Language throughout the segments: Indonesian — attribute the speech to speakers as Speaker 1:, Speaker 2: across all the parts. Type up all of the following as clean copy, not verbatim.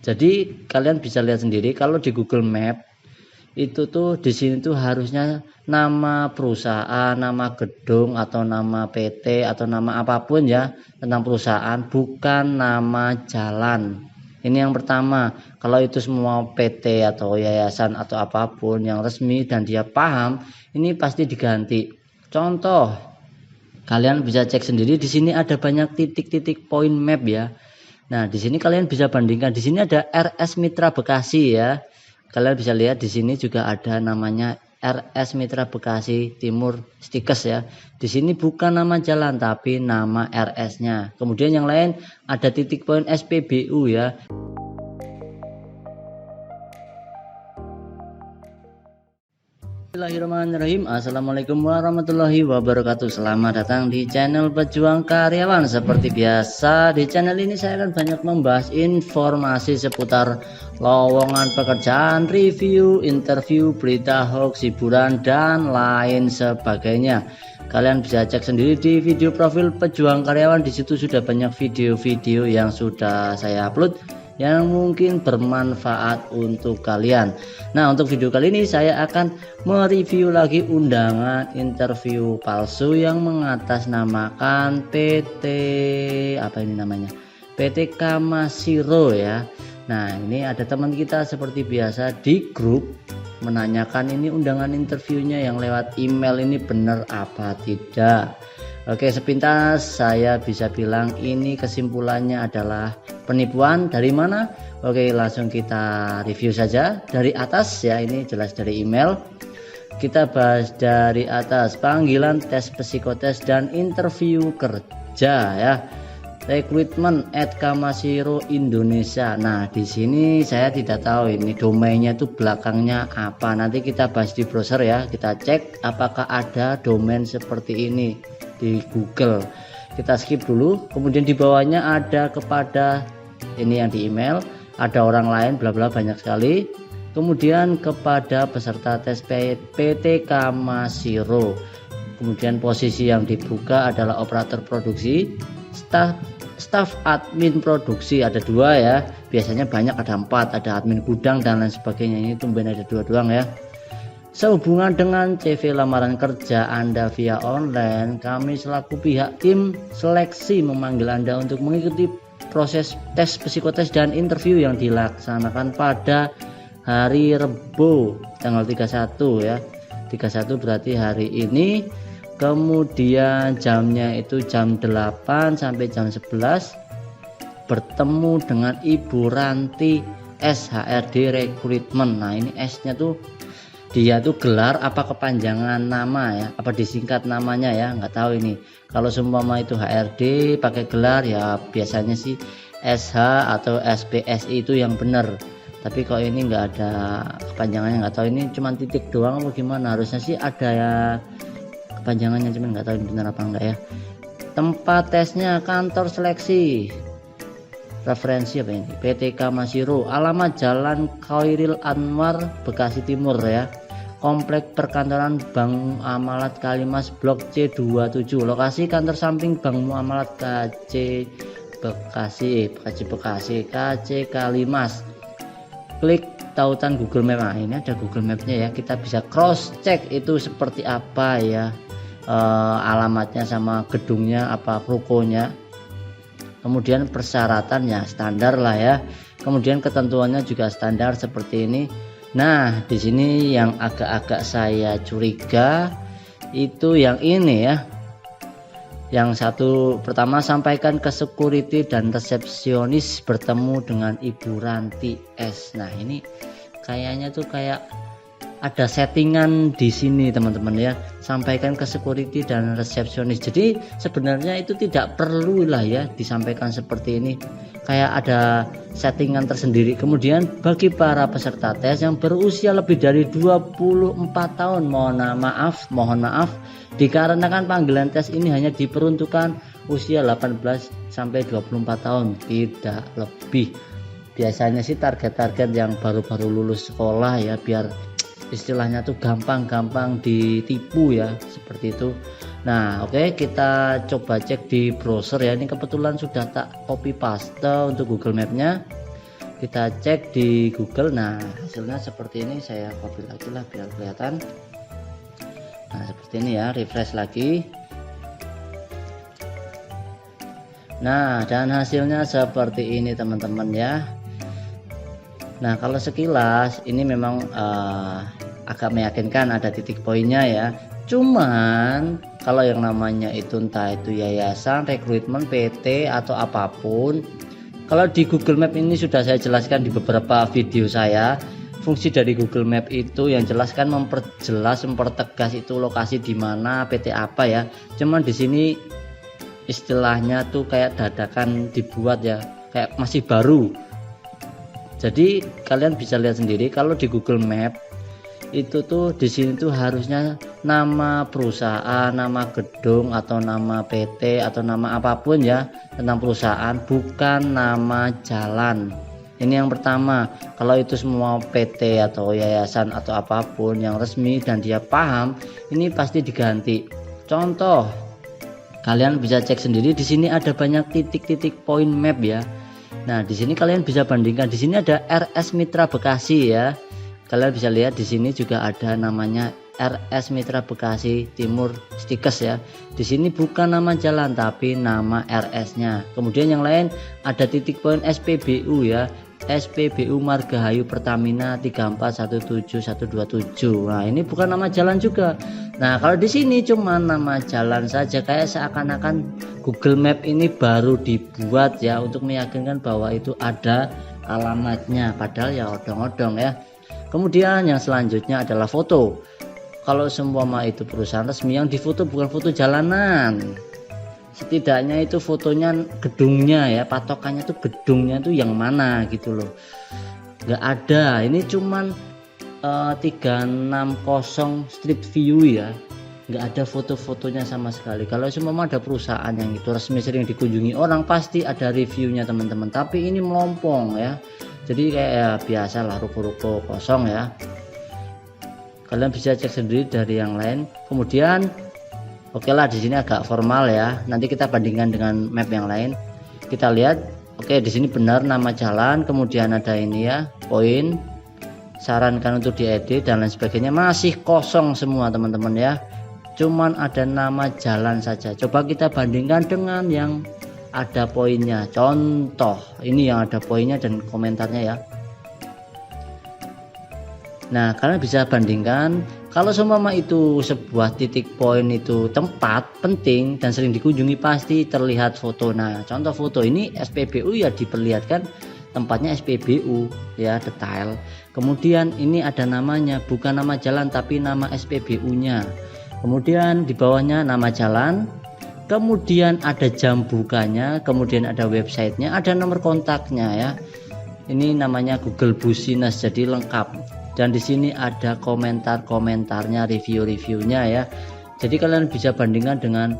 Speaker 1: Jadi kalian bisa lihat sendiri kalau di Google Map itu tuh di sini tuh harusnya nama perusahaan, nama gedung atau nama PT atau nama apapun ya tentang perusahaan, bukan nama jalan. Ini yang pertama. Kalau itu semua PT atau yayasan atau apapun yang resmi dan dia paham, ini pasti diganti. Contoh, kalian bisa cek sendiri di sini ada banyak titik-titik point map ya. Nah, di sini kalian bisa bandingkan. Di sini ada RS Mitra Bekasi ya. Kalian bisa lihat di sini juga ada namanya RS Mitra Bekasi Timur Stikes ya. Di sini bukan nama jalan tapi nama RS-nya. Kemudian yang lain ada titik poin SPBU ya. Bismillahirrahmanirrahim. Assalamualaikum warahmatullahi wabarakatuh. Selamat datang di channel Pejuang Karyawan. Seperti biasa di channel ini saya akan banyak membahas informasi seputar lowongan pekerjaan, review, interview, berita hoax, hiburan dan lain sebagainya. Kalian bisa cek sendiri di video profil Pejuang Karyawan. Di situ sudah banyak video-video yang sudah saya upload yang mungkin bermanfaat untuk kalian. Nah, untuk video kali ini saya akan mereview lagi undangan interview palsu yang mengatasnamakan PT PT Kamasiro ya. Nah, ini ada teman kita seperti biasa di grup menanyakan ini undangan interviewnya yang lewat email ini benar apa tidak. Oke, sepintas saya bisa bilang ini kesimpulannya adalah penipuan. Dari mana? Oke, langsung kita review saja dari atas ya. Ini jelas dari email. Kita bahas dari atas, panggilan tes psikotes dan interview kerja ya. Recruitment@Kamasiro Indonesia. Nah, di sini saya tidak tahu ini domainnya itu belakangnya apa. Nanti kita bahas di browser ya. Kita cek apakah ada domain seperti ini di Google. Kita skip dulu. Kemudian di bawahnya ada kepada ini yang di email, ada orang lain bla bla banyak sekali. Kemudian kepada peserta tes PT Kamasiro. Kemudian posisi yang dibuka adalah operator produksi, staff admin produksi ada 2 ya. Biasanya banyak ada 4, ada admin gudang dan lain sebagainya. Ini tumben ada 2 doang ya. Sehubungan dengan CV lamaran kerja Anda via online, kami selaku pihak tim seleksi memanggil Anda untuk mengikuti proses tes psikotes dan interview yang dilaksanakan pada hari Rebo tanggal 31 ya. 31 berarti hari ini. Kemudian jamnya itu jam 8 sampai jam 11. Bertemu dengan Ibu Ranti SHRD Recruitment. Nah, ini S-nya tuh dia tuh gelar apa kepanjangan nama ya, apa disingkat namanya ya, nggak tahu ini. Kalau semua itu HRD pakai gelar ya biasanya sih SH atau SPSI itu yang benar. Tapi kalau ini nggak ada kepanjangannya, nggak tahu ini cuma titik doang atau gimana. Harusnya sih ada ya kepanjangannya, cuman nggak tahu ini benar apa enggak ya. Tempat tesnya kantor seleksi. Referensi apa ini? PT Kamasiro. Alamat Jalan Khairil Anwar Bekasi Timur ya. Komplek Perkantoran Bank Muamalat Kalimas Blok C27. Lokasi kantor samping Bank Muamalat KC Kalimas. Klik tautan Google Map. Nah, ini ada Google Mapnya ya. Kita bisa cross check itu seperti apa ya, alamatnya sama gedungnya apa rukonya. Kemudian persyaratannya standar lah ya. Kemudian ketentuannya juga standar seperti ini. Nah, di sini yang agak-agak saya curiga itu yang ini ya. Yang satu pertama, sampaikan ke security dan resepsionis bertemu dengan Ibu Ranti S. Nah, ini kayaknya tuh kayak ada settingan di sini teman-teman ya. Sampaikan ke security dan resepsionis. Jadi sebenarnya itu tidak perlu lah ya disampaikan seperti ini. Kayak ada settingan tersendiri. Kemudian bagi para peserta tes yang berusia lebih dari 24 tahun, mohon maaf dikarenakan panggilan tes ini hanya diperuntukkan usia 18 sampai 24 tahun, tidak lebih. Biasanya sih target-target yang baru-baru lulus sekolah ya, biar istilahnya tuh gampang-gampang ditipu ya, seperti itu. Nah, oke, kita coba cek di browser ya. Ini kebetulan sudah tak copy paste untuk Google Mapnya. kita cek di Google. Nah hasilnya seperti ini, saya copy lagi lah biar kelihatan. Nah seperti ini ya, refresh lagi. Nah dan hasilnya seperti ini teman-teman ya. Nah kalau sekilas ini memang agak meyakinkan, ada titik poinnya ya. Cuman kalau yang namanya itu entah itu yayasan, rekrutmen, PT atau apapun, kalau di Google Map ini sudah saya jelaskan di beberapa video saya. Fungsi dari Google Map itu yang jelaskan memperjelas, mempertegas itu lokasi di mana, PT apa ya. Cuman di sini istilahnya tuh kayak dadakan dibuat ya, kayak masih baru. Jadi kalian bisa lihat sendiri kalau di Google Map itu tuh di sini tuh harusnya nama perusahaan, nama gedung atau nama PT atau nama apapun ya tentang perusahaan, bukan nama jalan. Ini yang pertama. Kalau itu semua PT atau yayasan atau apapun yang resmi dan dia paham, ini pasti diganti. Contoh, kalian bisa cek sendiri, di sini ada banyak titik-titik point map ya. Nah di sini kalian bisa bandingkan, di sini ada RS Mitra Bekasi ya. Kalian bisa lihat di sini juga ada namanya RS Mitra Bekasi Timur Stikes ya. Di sini bukan nama jalan tapi nama RS-nya. Kemudian yang lain ada titik poin SPBU ya. SPBU Margahayu Pertamina 3417127. Nah, ini bukan nama jalan juga. Nah, kalau di sini cuma nama jalan saja, kayak seakan-akan Google Map ini baru dibuat ya untuk meyakinkan bahwa itu ada alamatnya, padahal ya odong-odong ya. Kemudian yang selanjutnya adalah foto. Kalau semua itu perusahaan resmi, yang difoto bukan foto jalanan, setidaknya itu fotonya gedungnya ya, patokannya tuh gedungnya tuh yang mana gitu loh. Nggak ada, ini cuman 360 street view ya, nggak ada foto-fotonya sama sekali. Kalau semua ada perusahaan yang itu resmi sering dikunjungi orang, pasti ada reviewnya teman-teman, tapi ini melompong ya. Jadi kayak ya, biasa lah ruko-ruko kosong ya. Kalian bisa cek sendiri dari yang lain. Kemudian oke lah, di sini agak formal ya. Nanti kita bandingkan dengan map yang lain. Kita lihat, oke di sini benar nama jalan. Kemudian ada ini ya, poin. Sarankan untuk diedit dan lain sebagainya. Masih kosong semua teman-teman ya. Cuman ada nama jalan saja. Coba kita bandingkan dengan yang ada poinnya. Contoh ini yang ada poinnya dan komentarnya ya. Nah kalian bisa bandingkan, kalau seumpama itu sebuah titik poin itu tempat penting dan sering dikunjungi, pasti terlihat foto. Nah contoh foto ini SPBU ya, diperlihatkan tempatnya SPBU ya, detail. Kemudian ini ada namanya, bukan nama jalan tapi nama SPBU nya. Kemudian di bawahnya nama jalan, kemudian ada jam bukanya, kemudian ada websitenya, ada nomor kontaknya ya. Ini namanya Google Business, jadi lengkap. Dan di sini ada komentar-komentarnya, review-reviewnya ya. Jadi kalian bisa bandingkan dengan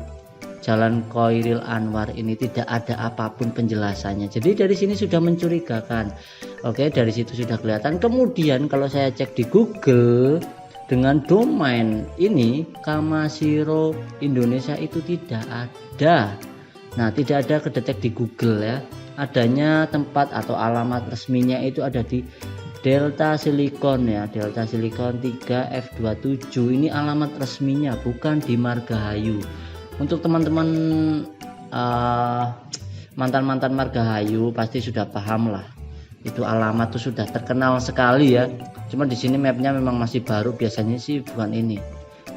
Speaker 1: Jalan Khairil Anwar ini, tidak ada apapun penjelasannya. Jadi dari sini sudah mencurigakan. Oke, dari situ sudah kelihatan. Kemudian kalau saya cek di Google dengan domain ini Kamasiro Indonesia itu tidak ada. Nah, tidak ada kedetek di Google ya. Adanya tempat atau alamat resminya itu ada di Delta Silicon ya, Delta Silicon 3F27. Ini alamat resminya, bukan di Margahayu. Untuk teman-teman mantan-mantan Margahayu pasti sudah paham lah. Itu alamat tuh sudah terkenal sekali ya. Cuma di sini mapnya memang masih baru, biasanya sih bukan ini.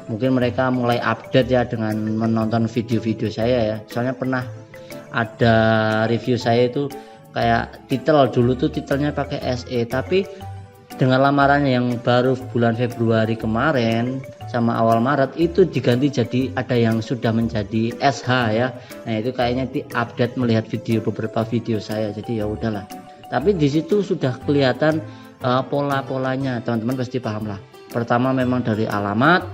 Speaker 1: Mungkin mereka mulai update ya dengan menonton video-video saya ya. Soalnya pernah ada review saya itu kayak titel dulu tuh titelnya pakai SE, tapi dengan lamarannya yang baru bulan Februari kemarin sama awal Maret itu diganti jadi ada yang sudah menjadi SH ya. Nah itu kayaknya di update melihat beberapa video saya, jadi ya udahlah. Tapi di situ sudah kelihatan pola-polanya, teman-teman pasti paham lah. Pertama memang dari alamat,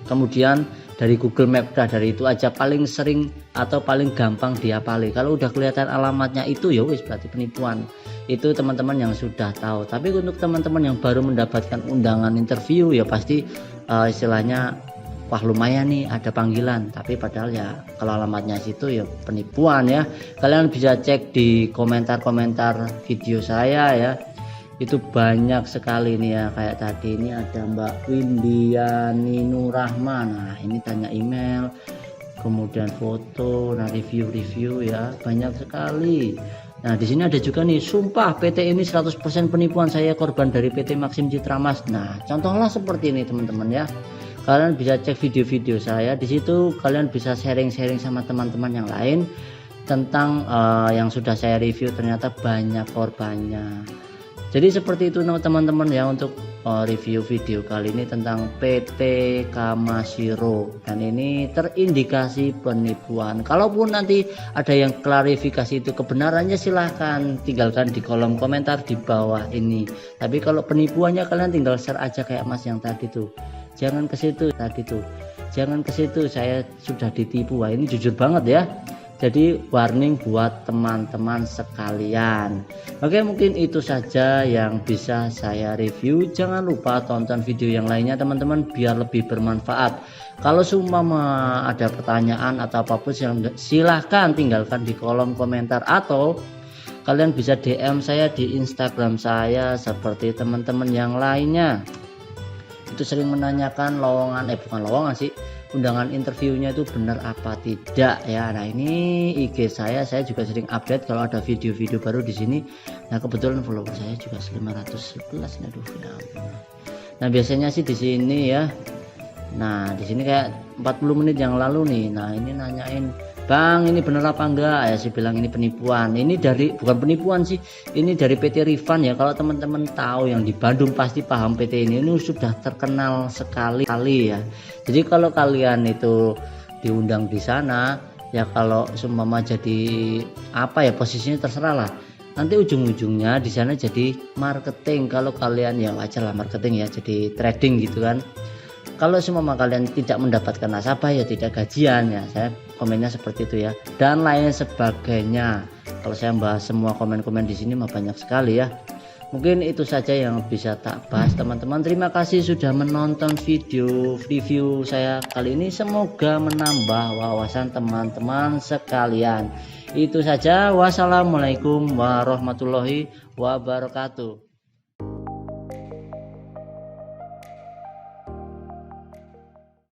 Speaker 1: kemudian dari Google Map, dari itu aja paling sering atau paling gampang diapali. Kalau udah kelihatan alamatnya itu ya wis berarti penipuan. Itu teman-teman yang sudah tahu. Tapi untuk teman-teman yang baru mendapatkan undangan interview ya pasti istilahnya wah lumayan nih ada panggilan, tapi padahal ya kalau alamatnya situ ya penipuan ya. Kalian bisa cek di komentar-komentar video saya ya, itu banyak sekali nih ya. Kayak tadi ini ada Mbak Windiani Nurrahman, nah ini tanya email, kemudian foto, nah review ya, banyak sekali. Nah di sini ada juga nih, sumpah PT ini 100% penipuan, saya korban dari PT Maxim Citra Mas. Nah contohnya seperti ini teman-teman ya. Kalian bisa cek video-video saya di situ, kalian bisa sharing-sharing sama teman-teman yang lain tentang yang sudah saya review, ternyata banyak korbannya. Jadi seperti itu teman-teman ya untuk review video kali ini tentang PT Kamashiro, dan ini terindikasi penipuan. Kalaupun nanti ada yang klarifikasi itu kebenarannya, silahkan tinggalkan di kolom komentar di bawah ini. Tapi kalau penipuannya kalian tinggal share aja kayak Mas yang tadi tuh. Jangan ke situ tadi tuh. Jangan ke situ, saya sudah ditipu. Wah, ini jujur banget ya. Jadi warning buat teman-teman sekalian. Oke, mungkin itu saja yang bisa saya review. Jangan lupa tonton video yang lainnya teman-teman biar lebih bermanfaat. Kalau seumpama ada pertanyaan atau apapun silahkan tinggalkan di kolom komentar, atau kalian bisa DM saya di Instagram saya seperti teman-teman yang lainnya. Itu sering menanyakan lowongan, bukan lowongan sih, undangan interviewnya itu benar apa tidak ya. Nah ini IG saya juga sering update kalau ada video-video baru di sini. Nah kebetulan follower saya juga 511. Aduh ya. Nah biasanya sih di sini ya. Nah di sini kayak 40 menit yang lalu nih. Nah ini nanyain, Bang ini bener apa enggak ya, saya bilang ini penipuan. Ini dari, bukan penipuan sih, ini dari PT Rifan ya. Kalau teman-teman tahu yang di Bandung pasti paham PT ini sudah terkenal sekali ya. Jadi kalau kalian itu diundang di sana ya, kalau seumpama jadi apa ya posisinya terserah lah, nanti ujung-ujungnya di sana jadi marketing. Kalau kalian ya wajar lah marketing ya, jadi trading gitu kan. Kalau seumpama kalian tidak mendapatkan nasabah ya tidak gajian ya, saya komennya seperti itu ya, dan lain sebagainya. Kalau saya bahas semua komen-komen di sini mah banyak sekali ya. Mungkin itu saja yang bisa tak bahas teman-teman. Terima kasih sudah menonton video review saya kali ini, semoga menambah wawasan teman-teman sekalian. Itu saja, wassalamualaikum warahmatullahi wabarakatuh.